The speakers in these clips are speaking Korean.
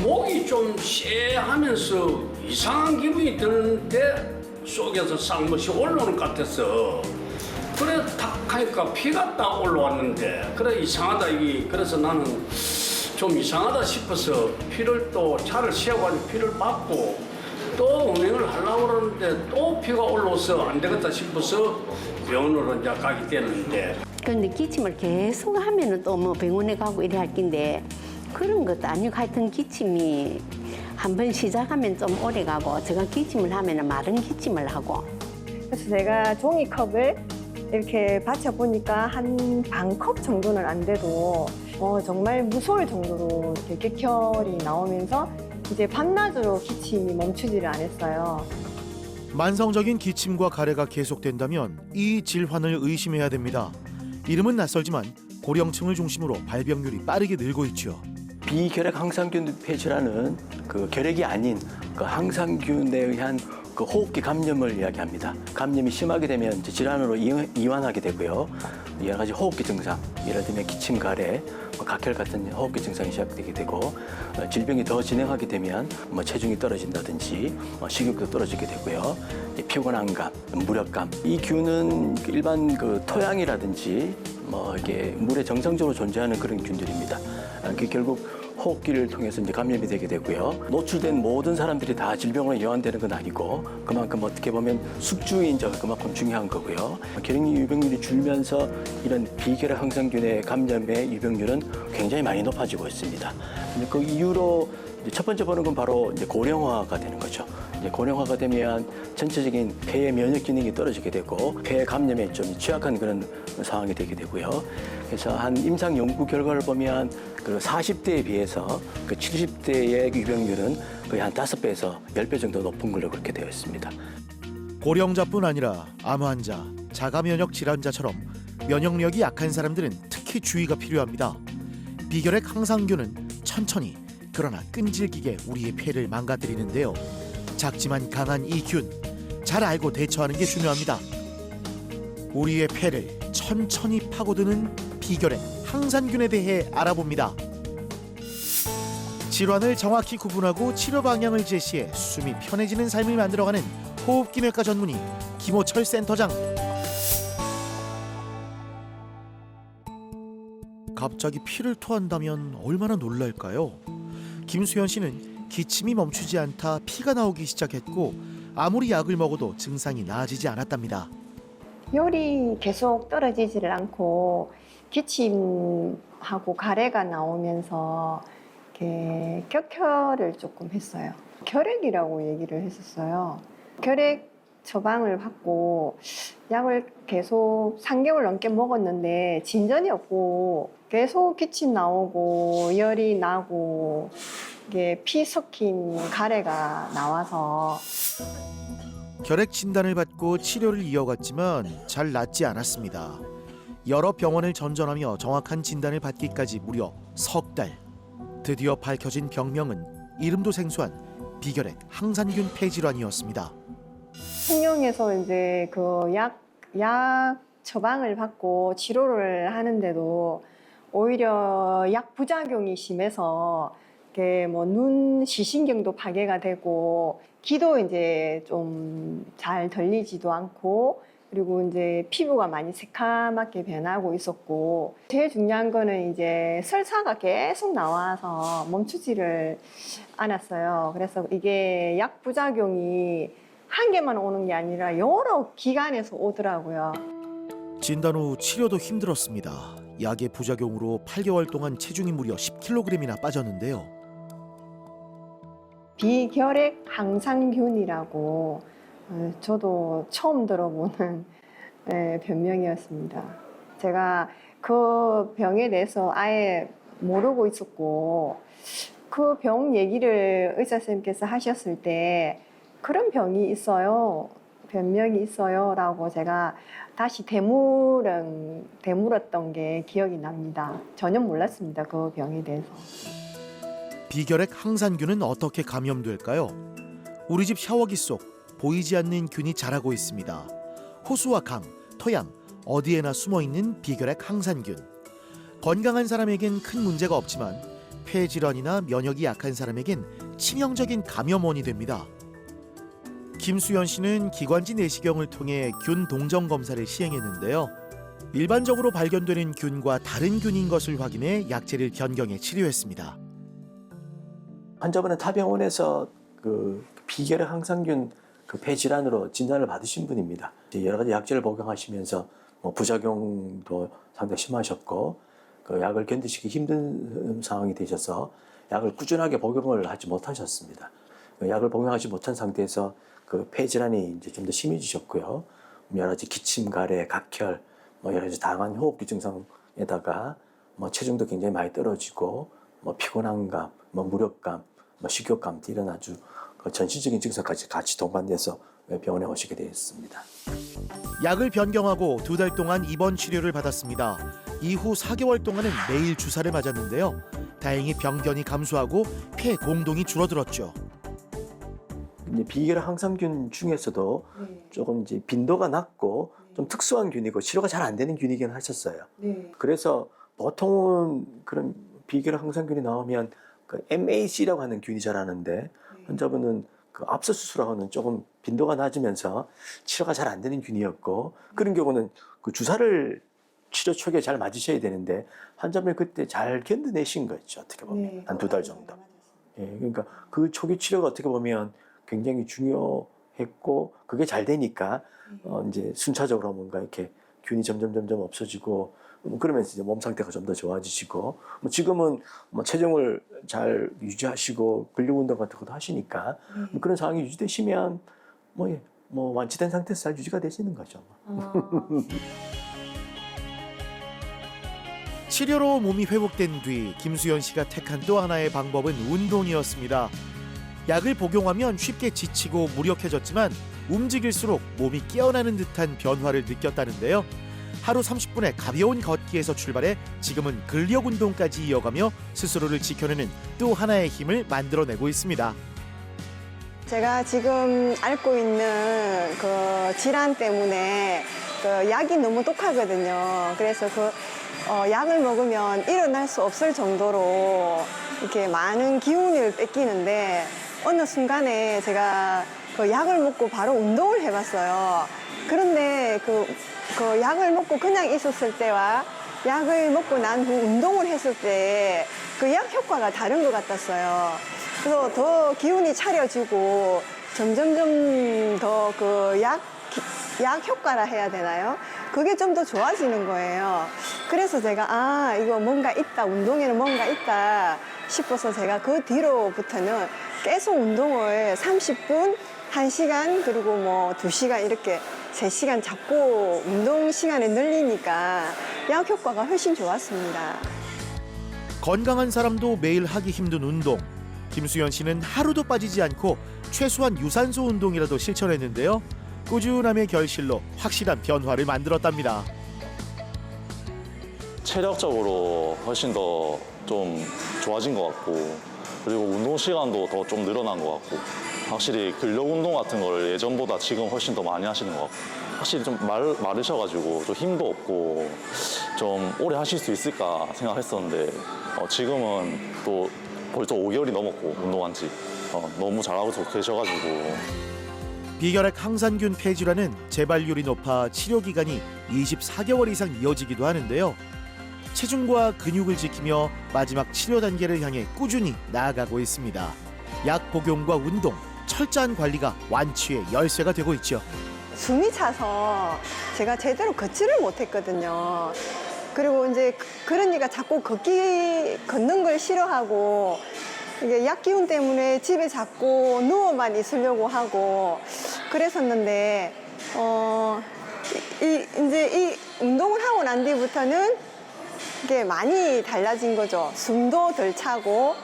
목이 좀 쎄하면서 이상한 기분이 드는데 속에서 쌍못이 올라오는 것 같았어. 그래 탁 하니까 피가 딱 올라왔는데 그래 이상하다 이게. 그래서 나는 좀 이상하다 싶어서 피를 또 차를 세워가지고 피를 받고 또 운행을 하려고 그러는데 또 피가 올라와서 안 되겠다 싶어서 병원으로 이제 가게 됐는데. 그런데 기침을 계속 하면은 또 뭐 병원에 가고 이래 할 낀데 그런 것도 아니고 하여튼 기침이 한 번 시작하면 좀 오래 가고 제가 기침을 하면은 마른 기침을 하고. 그래서 제가 종이컵을 이렇게 받쳐보니까 한 반 컵 정도는 안 돼도 정말 무서울 정도로 이렇게 객혈이 나오면서 이제 밤낮으로 기침이 멈추지를 않았어요. 만성적인 기침과 가래가 계속된다면 이 질환을 의심해야 됩니다. 이름은 낯설지만 고령층을 중심으로 발병률이 빠르게 늘고 있죠. 비결핵 항상균 폐질환은 그 결핵이 아닌 그 항상균에 의한 그 호흡기 감염을 이야기합니다. 감염이 심하게 되면 이제 질환으로 이완하게 되고요. 여러 가지 호흡기 증상, 예를 들면 기침, 가래, 각혈 같은 호흡기 증상이 시작되게 되고 질병이 더 진행하게 되면 체중이 떨어진다든지 식욕도 떨어지게 되고요. 피곤함감, 무력감. 이 균은 일반 그 토양이라든지 이게 물에 정상적으로 존재하는 그런 균들입니다. 결국 호흡기를 통해서 이제 감염이 되게 되고요. 노출된 모든 사람들이 다 질병으로 이완되는 건 아니고 그만큼 어떻게 보면 숙주인자가 그만큼 중요한 거고요. 결핵 유병률이 줄면서 이런 비결핵 항상균의 감염의 유병률은 굉장히 많이 높아지고 있습니다. 그 이유로 첫 번째 보는 건 바로 이제 고령화가 되는 거죠. 이제 고령화가 되면 전체적인 폐의 면역 기능이 떨어지게 되고 폐 감염에 좀 취약한 그런 상황이 되게 되고요. 그래서 한 임상 연구 결과를 보면 그 40대에 비해서 그 70대의 유병률은 거의 한 5배에서 10배 정도 높은 걸로 그렇게 되어 있습니다. 고령자뿐 아니라 암 환자, 자가 면역 질환자처럼 면역력이 약한 사람들은 특히 주의가 필요합니다. 비결핵 항상균은 천천히 그러나 끈질기게 우리의 폐를 망가뜨리는데요. 작지만 강한 이 균, 잘 알고 대처하는 게 중요합니다. 우리의 폐를 천천히 파고드는 비결핵 항산균에 대해 알아봅니다. 질환을 정확히 구분하고 치료 방향을 제시해 숨이 편해지는 삶을 만들어가는 호흡기내과 전문의 김호철 센터장. 갑자기 피를 토한다면 얼마나 놀랄까요? 김수현 씨는 기침이 멈추지 않다 피가 나오기 시작했고 아무리 약을 먹어도 증상이 나아지지 않았답니다. 열이 계속 떨어지지를 않고 기침하고 가래가 나오면서 이렇게 격혈을 조금 했어요. 결핵이라고 얘기를 했었어요. 결핵 처방을 받고 약을 계속 3개월 넘게 먹었는데 진전이 없고 계속 기침 나오고 열이 나고 이게 피 섞인 가래가 나와서 결핵 진단을 받고 치료를 이어갔지만 잘 낫지 않았습니다. 여러 병원을 전전하며 정확한 진단을 받기까지 무려 석 달. 드디어 밝혀진 병명은 이름도 생소한 비결핵 항산균 폐질환이었습니다. 통영에서 이제 그 약 처방을 받고 치료를 하는데도 오히려 약 부작용이 심해서 이렇게 뭐 눈 시신경도 파괴가 되고 기도 이제 좀 잘 들리지도 않고 그리고 이제 피부가 많이 새카맣게 변하고 있었고 제일 중요한 거는 이제 설사가 계속 나와서 멈추지를 않았어요. 그래서 이게 약 부작용이 한 개만 오는 게 아니라 여러 기관에서 오더라고요. 진단 후 치료도 힘들었습니다. 약의 부작용으로 8개월 동안 체중이 무려 10kg이나 빠졌는데요. 비결핵 항상균이라고 저도 처음 들어보는 별명이었습니다. 제가 그 병에 대해서 아예 모르고 있었고 그 병 얘기를 의사 선생님께서 하셨을 때 그런 병이 있어요, 변명이 있어요 라고 제가 다시 되물었던 게 기억이 납니다. 전혀 몰랐습니다, 그 병에 대해서. 비결핵 항산균은 어떻게 감염될까요? 우리 집 샤워기 속 보이지 않는 균이 자라고 있습니다. 호수와 강, 토양, 어디에나 숨어있는 비결핵 항산균. 건강한 사람에겐 큰 문제가 없지만 폐질환이나 면역이 약한 사람에겐 치명적인 감염원이 됩니다. 김수연 씨는 기관지 내시경을 통해 균 동정 검사를 시행했는데요. 일반적으로 발견되는 균과 다른 균인 것을 확인해 약제를 변경해 치료했습니다. 환자분은 타병원에서 그 비결핵 항상균 그 폐질환으로 진단을 받으신 분입니다. 여러 가지 약제를 복용하시면서 뭐 부작용도 상당히 심하셨고 그 약을 견디시기 힘든 상황이 되셔서 약을 꾸준하게 복용을 하지 못하셨습니다. 약을 복용하지 못한 상태에서 그 폐질환이 이제 좀 더 심해지셨고요. 여러 가지 기침, 가래, 각혈, 뭐 여러 가지 다양한 호흡기 증상에다가 뭐 체중도 굉장히 많이 떨어지고 뭐 피곤함감, 뭐 무력감, 뭐 식욕감 이런 아주 그 전신적인 증상까지 같이 동반돼서 병원에 오시게 되었습니다. 약을 변경하고 2달 동안 입원 치료를 받았습니다. 이후 4개월 동안은 매일 주사를 맞았는데요. 다행히 병변이 감소하고 폐 공동이 줄어들었죠. 이제 비결핵 항상균 중에서도 조금 이제 빈도가 낮고 좀 특수한 균이고 치료가 잘 안 되는 균이긴 하셨어요. 그래서 보통은 그런 비결핵 항상균이 나오면 그 MAC라고 하는 균이 자라는데 환자분은 그 압수 수술하고는 조금 빈도가 낮으면서 치료가 잘 안 되는 균이었고 그런 경우는 그 주사를 치료 초기에 잘 맞으셔야 되는데 환자분이 그때 잘 견뎌내신 거죠. 어떻게 보면 한 2달 정도. 예, 그러니까 그 초기 치료가 어떻게 보면 굉장히 중요했고 그게 잘 되니까 이제 순차적으로 뭔가 이렇게 균이 점점 없어지고 그러면서 이제 몸 상태가 좀 더 좋아지시고 뭐 지금은 뭐 체중을 잘 유지하시고 근력 운동 같은 것도 하시니까 뭐 그런 상황이 유지되시면 뭐 완치된 상태에서 잘 유지가 되시는 거죠. 치료로 몸이 회복된 뒤 김수연 씨가 택한 또 하나의 방법은 운동이었습니다. 약을 복용하면 쉽게 지치고 무력해졌지만 움직일수록 몸이 깨어나는 듯한 변화를 느꼈다는데요. 하루 30분의 가벼운 걷기에서 출발해 지금은 근력 운동까지 이어가며 스스로를 지켜내는 또 하나의 힘을 만들어내고 있습니다. 제가 지금 앓고 있는 그 질환 때문에 그 약이 너무 독하거든요. 그래서 그 약을 먹으면 일어날 수 없을 정도로 이렇게 많은 기운을 뺏기는데 어느 순간에 제가 그 약을 먹고 바로 운동을 해봤어요. 그런데 그 약을 먹고 그냥 있었을 때와 약을 먹고 난 후 운동을 했을 때 그 약 효과가 다른 것 같았어요. 그래서 더 기운이 차려지고 점점점 더 그 약 효과라 해야 되나요? 그게 좀 더 좋아지는 거예요. 그래서 제가 이거 뭔가 있다, 운동에는 뭔가 있다 싶어서 제가 그 뒤로부터는 계속 운동을 30분, 1시간, 그리고 뭐 2시간 이렇게 3시간 잡고 운동 시간을 늘리니까 약 효과가 훨씬 좋았습니다. 건강한 사람도 매일 하기 힘든 운동. 김수연 씨는 하루도 빠지지 않고 최소한 유산소 운동이라도 실천했는데요. 꾸준함의 결실로 확실한 변화를 만들었답니다. 체력적으로 훨씬 더 좀 좋아진 것 같고 그리고 운동 시간도 더 좀 늘어난 것 같고 확실히 근력 운동 같은 걸 예전보다 지금 훨씬 더 많이 하시는 것 같고 확실히 좀 마르셔가지고 좀 힘도 없고 좀 오래 하실 수 있을까 생각했었는데 지금은 또 벌써 5개월이 넘었고 운동한 지 너무 잘하고 계셔가지고 비결핵 항산균 폐질환은 재발률이 높아 치료 기간이 24개월 이상 이어지기도 하는데요. 체중과 근육을 지키며 마지막 치료 단계를 향해 꾸준히 나아가고 있습니다. 약 복용과 운동, 철저한 관리가 완치의 열쇠가 되고 있죠. 숨이 차서 제가 제대로 걷지를 못했거든요. 그리고 이제 그러니까 자꾸 걷는 걸 싫어하고 이게 약 기운 때문에 집에 자꾸 누워만 있으려고 하고 그랬었는데 이제 이 운동을 하고 난 뒤부터는 이게 많이 달라진 거죠. 숨도 덜 차고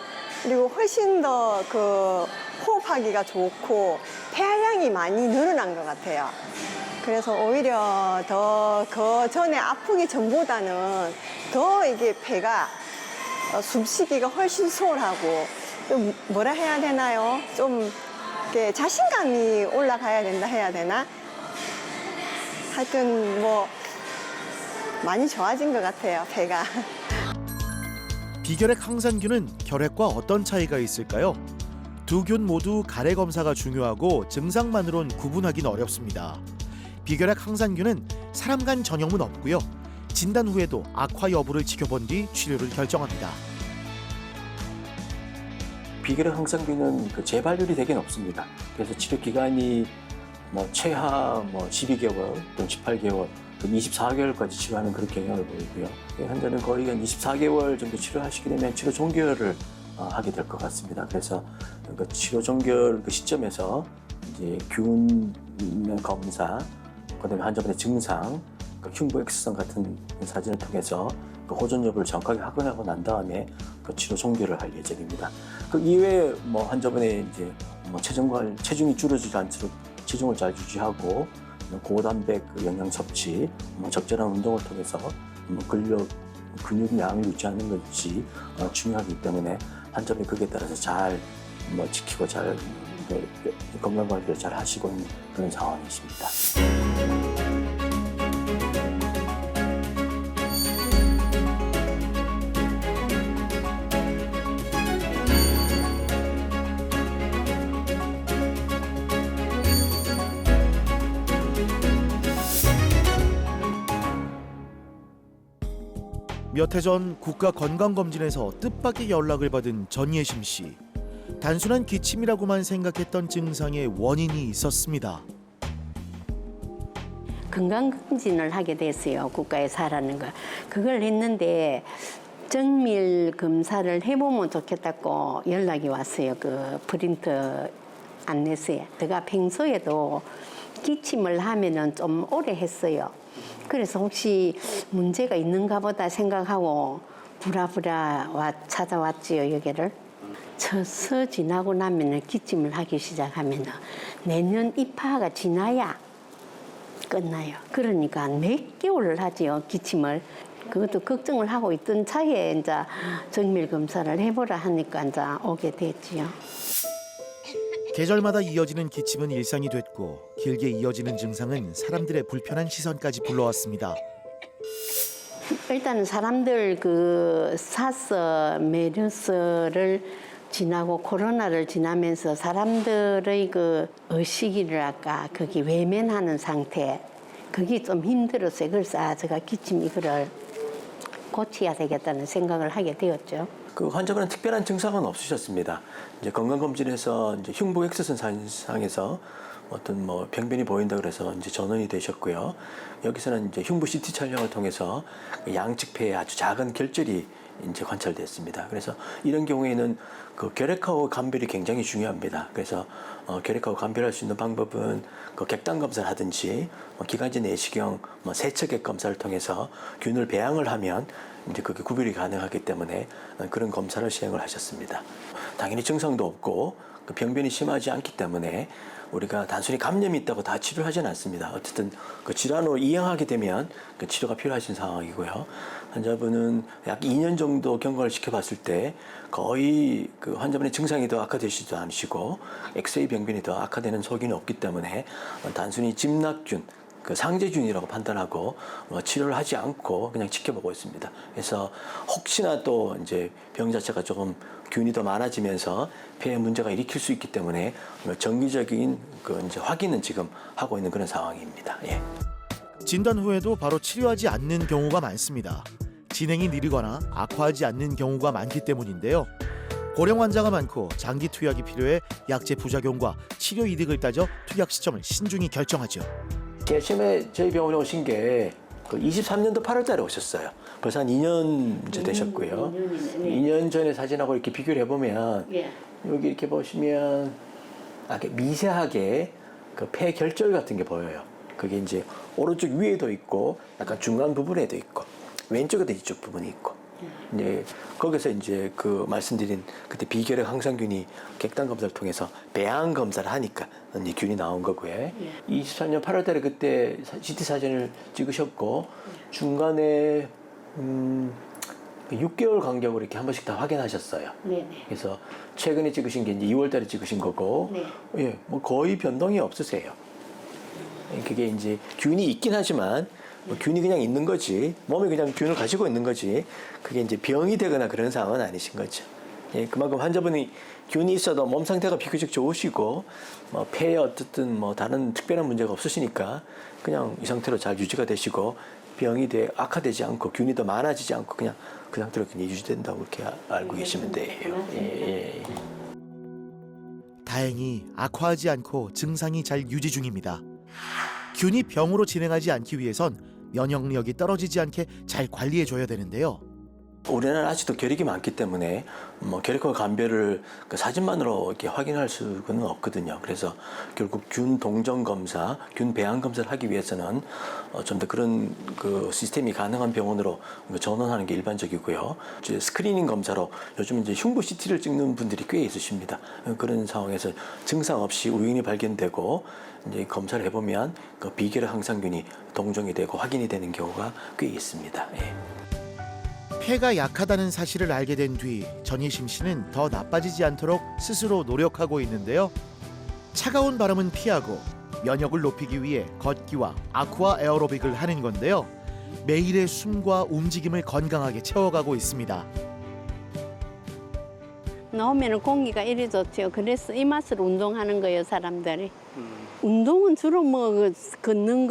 그리고 훨씬 더 그 호흡하기가 좋고 폐활량이 많이 늘어난 것 같아요. 그래서 오히려 더 그 전에 아프기 전보다는 더 이게 폐가 숨쉬기가 훨씬 수월하고 좀 뭐라 해야 되나요? 좀 이렇게 자신감이 올라가야 된다 해야 되나? 하여튼 뭐 많이 좋아진 것 같아요, 폐가. 비결핵 항산균은 결핵과 어떤 차이가 있을까요? 두 균 모두 가래 검사가 중요하고 증상만으론 구분하기는 어렵습니다. 비결핵 항산균은 사람 간 전염은 없고요. 진단 후에도 악화 여부를 지켜본 뒤 치료를 결정합니다. 비결핵 항산균은 그 재발률이 되게 높습니다. 그래서 치료 기간이 최하 12개월 또는 18개월, 24개월까지 치료하는 그런 경향을 보이고요. 환자는 거의 한 24개월 정도 치료하시게 되면 치료 종결을 하게 될 것 같습니다. 그래서 그 치료 종결 그 시점에서 이제 균 검사, 그다음에 환자분의 증상, 그 흉부 X선 같은 사진을 통해서 그 호전 여부를 정확하게 확인하고 난 다음에 그 치료 종결을 할 예정입니다. 그 이외에 환자분의 이제 체중이 줄어들지 않도록 체중을 잘 유지하고 고단백 영양 섭취, 적절한 운동을 통해서 근육량을 유지하는 것이 중요하기 때문에 환자분이 거기에 따라서 잘 지키고 잘 건강 관리를 잘 하시고 있는 그런 상황이십니다. 몇 해 전 국가건강검진에서 뜻밖의 연락을 받은 전예심 씨. 단순한 기침이라고만 생각했던 증상의 원인이 있었습니다. 건강검진을 하게 됐어요. 국가에서 하라는 거. 그걸 했는데 정밀 검사를 해보면 좋겠다고 연락이 왔어요. 그 프린트 안내서에. 제가 평소에도 기침을 하면은 좀 오래 했어요. 그래서 혹시 문제가 있는가 보다 생각하고 부랴부랴 찾아왔지요, 여기를. 처서 지나고 나면은 기침을 하기 시작하면은 내년 입하가 지나야 끝나요. 그러니까 몇 개월을 하지요, 기침을. 그것도 걱정을 하고 있던 차에 이제 정밀 검사를 해보라 하니까 이제 오게 됐지요. 계절마다 이어지는 기침은 일상이 됐고 길게 이어지는 증상은 사람들의 불편한 시선까지 불러왔습니다. 일단은 사람들 그 사스, 메르스를 지나고 코로나를 지나면서 사람들의 그 의식이랄까 거기 외면하는 상태, 그게 좀 힘들었어요. 그래서 제가 기침 이거를 고쳐야 되겠다는 생각을 하게 되었죠. 그 환자분은 특별한 증상은 없으셨습니다. 이제 건강검진에서 이제 흉부 X선 사진상에서 어떤 병변이 보인다 그래서 이제 전원이 되셨고요. 여기서는 이제 흉부 CT 촬영을 통해서 양측 폐에 아주 작은 결절이 이제 관찰됐습니다. 그래서 이런 경우에는 그 결핵하고 감별이 굉장히 중요합니다. 그래서 결핵하고 감별할 수 있는 방법은 그 객단 검사를 하든지 기관지 내시경 세척액 검사를 통해서 균을 배양을 하면 이제 그게 구별이 가능하기 때문에 그런 검사를 시행을 하셨습니다. 당연히 증상도 없고 그 병변이 심하지 않기 때문에 우리가 단순히 감염이 있다고 다 치료하지는 않습니다. 어쨌든 그 질환으로 이양하게 되면 그 치료가 필요하신 상황이고요. 환자분은 약 2년 정도 경과를 지켜봤을 때 거의 그 환자분의 증상이 더 악화되지도 않으시고 엑스레이 병변이 더 악화되는 소견이 없기 때문에 단순히 짐낙균, 그 상재균이라고 판단하고 치료를 하지 않고 그냥 지켜보고 있습니다. 그래서 혹시나 또 이제 병 자체가 조금 균이 더 많아지면서 폐에 문제가 일으킬 수 있기 때문에 정기적인 그 이제 확인은 지금 하고 있는 그런 상황입니다. 예. 진단 후에도 바로 치료하지 않는 경우가 많습니다. 진행이 느리거나 악화하지 않는 경우가 많기 때문인데요. 고령 환자가 많고 장기 투약이 필요해 약제 부작용과 치료 이득을 따져 투약 시점을 신중히 결정하죠. 처음에 저희 병원에 오신 게 그 23년도 8월 달에 오셨어요. 벌써 한 2년 이제 되셨고요. 2년 전에 사진하고 이렇게 비교를 해보면 여기 이렇게 보시면 미세하게 그 폐 결절 같은 게 보여요. 그게 이제 오른쪽 위에도 있고 약간 중간 부분에도 있고 왼쪽에도 이쪽 부분이 있고 이제 거기서 이제 그 말씀드린 그때 비결핵 항산균이 객단 검사를 통해서 배양 검사를 하니까 이제 균이 나온 거고요. 24년 8월달에 그때 CT 사진을 찍으셨고 중간에 6개월 간격으로 이렇게 한 번씩 다 확인하셨어요. 그래서 최근에 찍으신 게 이제 2월달에 찍으신 거고, 예, 뭐 거의 변동이 없으세요. 그게 이제 균이 있긴 하지만 뭐 균이 그냥 있는 거지, 몸에 그냥 균을 가지고 있는 거지, 그게 이제 병이 되거나 그런 상황은 아니신 거죠. 예, 그만큼 환자분이 균이 있어도 몸 상태가 비교적 좋으시고 뭐 폐에 어쨌든 뭐 다른 특별한 문제가 없으시니까 그냥 이 상태로 잘 유지가 되시고 병이 악화되지 않고 균이 더 많아지지 않고 그냥 그 상태로 그냥 유지된다고 그렇게 알고 계시면 돼요. 예. 다행히 악화하지 않고 증상이 잘 유지 중입니다. 균이 병으로 진행하지 않기 위해선 면역력이 떨어지지 않게 잘 관리해줘야 되는데요. 우리나라는 아직도 결핵이 많기 때문에 뭐 결핵과 감별을 그 사진만으로 이렇게 확인할 수는 없거든요. 그래서 결국 균 동정 검사, 균 배양 검사를 하기 위해서는 좀 더 그런 그 시스템이 가능한 병원으로 전원하는 게 일반적이고요. 이제 스크리닝 검사로 요즘 이제 흉부 CT를 찍는 분들이 꽤 있으십니다. 그런 상황에서 증상 없이 우연히 발견되고 이제 검사를 해보면 그 비결핵 항상균이 동정이 되고 확인이 되는 경우가 꽤 있습니다. 예. 폐가 약하다는 사실을 알게 된 뒤 전희심 씨는 더 나빠지지 않도록 스스로 노력하고 있는데요. 차가운 바람은 피하고 면역을 높이기 위해 걷기와 아쿠아 에어로빅을 하는 건데요. 매일의 숨과 움직임을 건강하게 채워가고 있습니다. 나오면 공기가 이리 좋죠. 그래서 이 맛으로 운동하는 거예요, 사람들이. 운동은 주로 뭐 걷는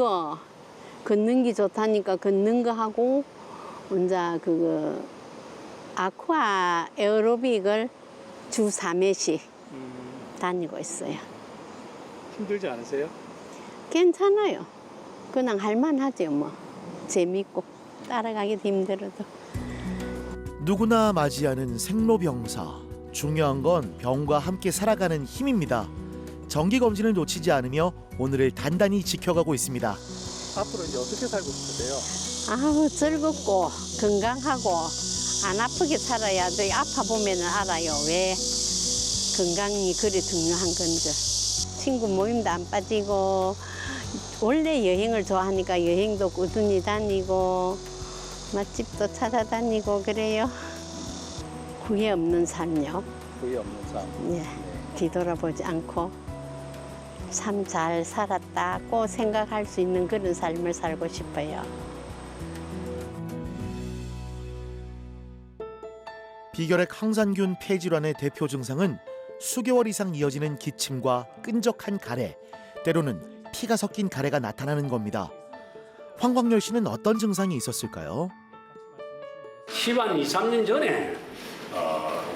게 좋다니까 걷는 거 하고 혼자 아쿠아 에어로빅을 주 3회씩 다니고 있어요. 힘들지 않으세요? 괜찮아요. 그냥 할만하죠, 뭐. 재밌고 따라가기도 힘들어도. 누구나 맞이하는 생로병사. 중요한 건 병과 함께 살아가는 힘입니다. 정기검진을 놓치지 않으며 오늘을 단단히 지켜가고 있습니다. 앞으로 이제 어떻게 살고 싶으세요? 아우, 즐겁고 건강하고 안 아프게 살아야 돼. 아파 보면은 알아요. 왜 건강이 그리 중요한 건지. 친구 모임도 안 빠지고 원래 여행을 좋아하니까 여행도 꾸준히 다니고 맛집도 찾아다니고 그래요. 후회 없는 삶요. 후회 없는 삶. 예, 뒤돌아보지 않고 참 잘 살았다고 생각할 수 있는 그런 삶을 살고 싶어요. 비결핵 항산균 폐질환의 대표 증상은 수개월 이상 이어지는 기침과 끈적한 가래, 때로는 피가 섞인 가래가 나타나는 겁니다. 황광열 씨는 어떤 증상이 있었을까요? 10한 2, 3년 전에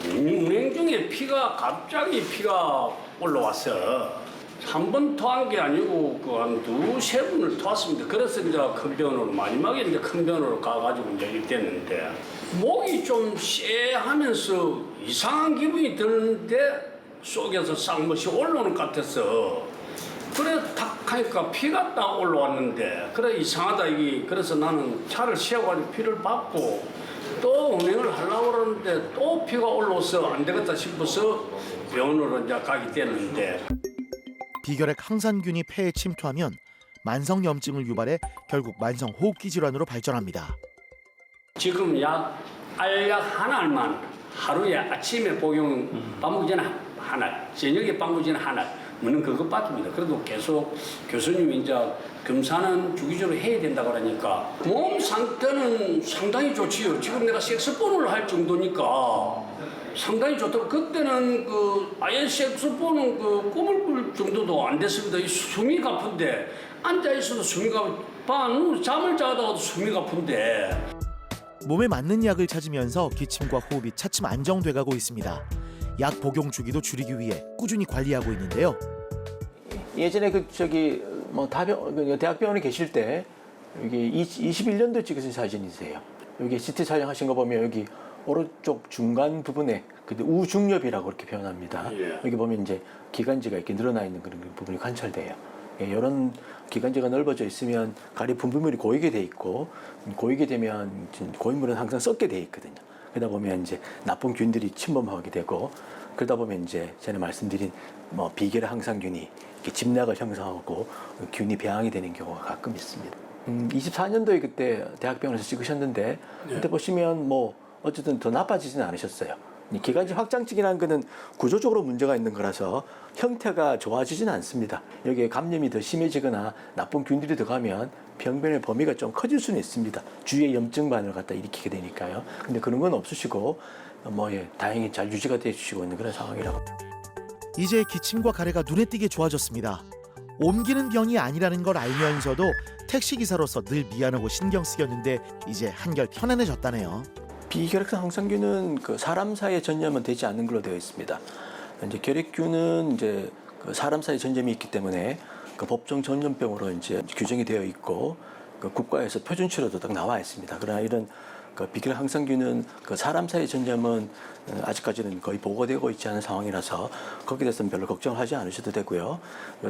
운행 중에 갑자기 피가 올라왔어. 한 번 토한 게 아니고 한 두세 번을 토했습니다. 그래서 이제 큰 병원으로 마지막에 이제 큰 병원으로 가가지고 이제 입됐는데 목이 좀 쎄하면서 이상한 기분이 드는데 속에서 쌍못이 올라오는 것 같았어. 그래 탁 하니까 피가 딱 올라왔는데 그래 이상하다 이게. 그래서 나는 차를 세워가지고 피를 받고 또 운행을 하려고 그러는데 또 피가 올라와서 안 되겠다 싶어서 병원으로 이제 가게 됐는데 비결핵 항산균이 폐에 침투하면 만성염증을 유발해 결국 만성호흡기 질환으로 발전합니다. 지금 알약 한 알만 하루에 아침에 복용, 밥 먹기 전에 한 알, 저녁에 밥 먹기 전에 한 알, 먹는 그것밖입니다. 그래도 계속 교수님이 이제 검사는 주기적으로 해야 된다고 그러니까 몸 상태는 상당히 좋지요. 지금 내가 색소폰을 할 정도니까 상당히 좋다고. 그때는 아예 색소폰은 꿈을 꿀 정도도 안 됐습니다. 이 숨이 가쁜데 앉아 있어도 숨이 잠을 자다가도 숨이 가쁜데. 몸에 맞는 약을 찾으면서 기침과 호흡이 차츰 안정돼가고 있습니다. 약 복용 주기도 줄이기 위해 꾸준히 관리하고 있는데요. 예전에 대학병원에 계실 때 여기 21년도 찍으신 사진이세요. 여기 CT 촬영하신 거 보면 여기 오른쪽 중간 부분에 우중엽이라고 그렇게 표현합니다. 예. 여기 보면 이제 기관지가 이렇게 늘어나 있는 그런 부분이 관찰돼요. 이런 기관지가 넓어져 있으면 가리 분비물이 고이게 돼 있고 고이게 되면 고인물은 항상 썩게 돼 있거든요. 그러다 보면 이제 나쁜 균들이 침범하게 되고 그러다 보면 이제 전에 말씀드린 비결핵 항상균이 이렇게 집락을 형성하고 균이 배양이 되는 경우가 가끔 있습니다. 24년도에 그때 대학병원에서 찍으셨는데 그때 보시면 어쨌든 더 나빠지지는 않으셨어요. 이 기관지 확장증이라는 것은 구조적으로 문제가 있는 거라서 형태가 좋아지지는 않습니다. 여기에 감염이 더 심해지거나 나쁜 균들이 들어가면 병변의 범위가 좀 커질 수는 있습니다. 주위에 염증반을 갖다 일으키게 되니까요. 근데 그런 건 없으시고 다행히 잘 유지가 돼 주시고 있는 그런 상황이라고. 이제 기침과 가래가 눈에 띄게 좋아졌습니다. 옮기는 병이 아니라는 걸 알면서도 택시기사로서 늘 미안하고 신경 쓰였는데 이제 한결 편안해졌다네요. 비결핵성 항상균은 그 사람 사이에 전염은 되지 않는 걸로 되어 있습니다. 이제 결핵균은 이제 그 사람 사이에 전염이 있기 때문에 그 법정 전염병으로 이제 규정이 되어 있고 그 국가에서 표준 치료도 딱 나와 있습니다. 그러나 이런 그 비결핵 항상균은 그 사람 사이 전염은 아직까지는 거의 보고되고 있지 않은 상황이라서 거기에 대해서는 별로 걱정을 하지 않으셔도 되고요.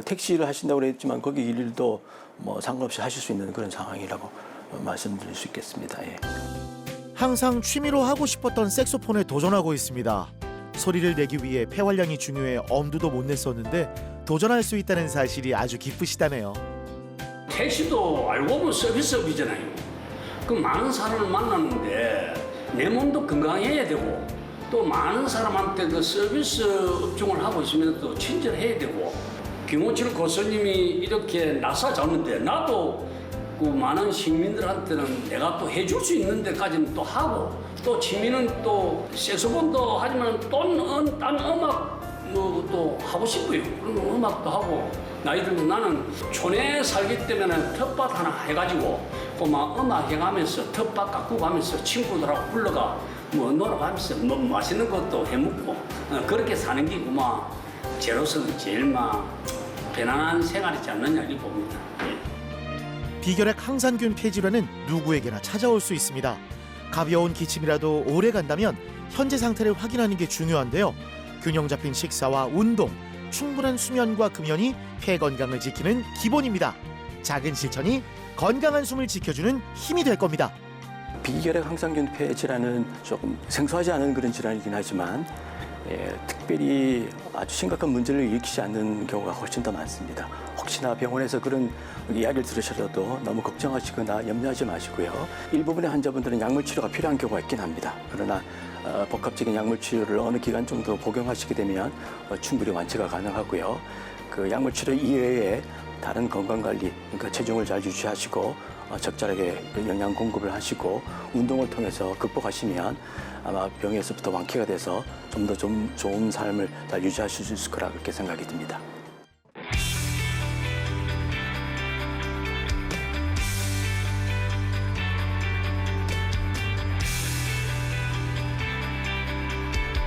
택시를 하신다고 했지만 거기 일도 뭐 상관없이 하실 수 있는 그런 상황이라고 말씀드릴 수 있겠습니다. 예. 항상 취미로 하고 싶었던 색소폰에 도전하고 있습니다. 소리를 내기 위해 폐활량이 중요해 엄두도 못 냈었는데 도전할 수 있다는 사실이 아주 기쁘시다네요. 택시도 알고 보면 서비스업이잖아요. 그 많은 사람을 만났는데 내 몸도 건강해야 되고 또 많은 사람한테 그 서비스 업종을 하고 있으면 또 친절해야 되고 김원철 교수님이 이렇게 나서줬는데 나도 그 많은 시민들한테는 내가 또 해줄 수 있는 데까지는 또 하고 또 취미는 또 색소폰도 하지만 딴 음악 뭐 또 하고 싶고요. 그런 음악도 하고 나이 들고 나는 촌에 살기 때문에 텃밭 하나 해가지고 막 음악 해가면서 텃밭 가꾸고 가면서 친구들하고 불러가 뭐 놀아가면서 뭐 맛있는 것도 해먹고 그렇게 사는 게 막 제로서는 제일 막 편안한 생활이지 않느냐 이렇게 봅니다. 비결핵 항산균 폐질환은 누구에게나 찾아올 수 있습니다. 가벼운 기침이라도 오래 간다면 현재 상태를 확인하는 게 중요한데요. 균형 잡힌 식사와 운동, 충분한 수면과 금연이 폐 건강을 지키는 기본입니다. 작은 실천이 건강한 숨을 지켜주는 힘이 될 겁니다. 비결핵 항상균 폐 질환은 조금 생소하지 않은 그런 질환이긴 하지만 특별히 아주 심각한 문제를 일으키지 않는 경우가 훨씬 더 많습니다. 혹시나 병원에서 그런 이야기를 들으셔도 너무 걱정하시거나 염려하지 마시고요. 일부분의 환자분들은 약물 치료가 필요한 경우가 있긴 합니다. 그러나 복합적인 약물 치료를 어느 기간 정도 복용하시게 되면 충분히 완치가 가능하고요. 그 약물 치료 이외에 다른 건강관리, 그러니까 체중을 잘 유지하시고 적절하게 영양 공급을 하시고 운동을 통해서 극복하시면 아마 병에서부터 완쾌가 돼서 좀 더 좀 좋은 삶을 잘 유지하실 수 있을 거라 그렇게 생각이 듭니다.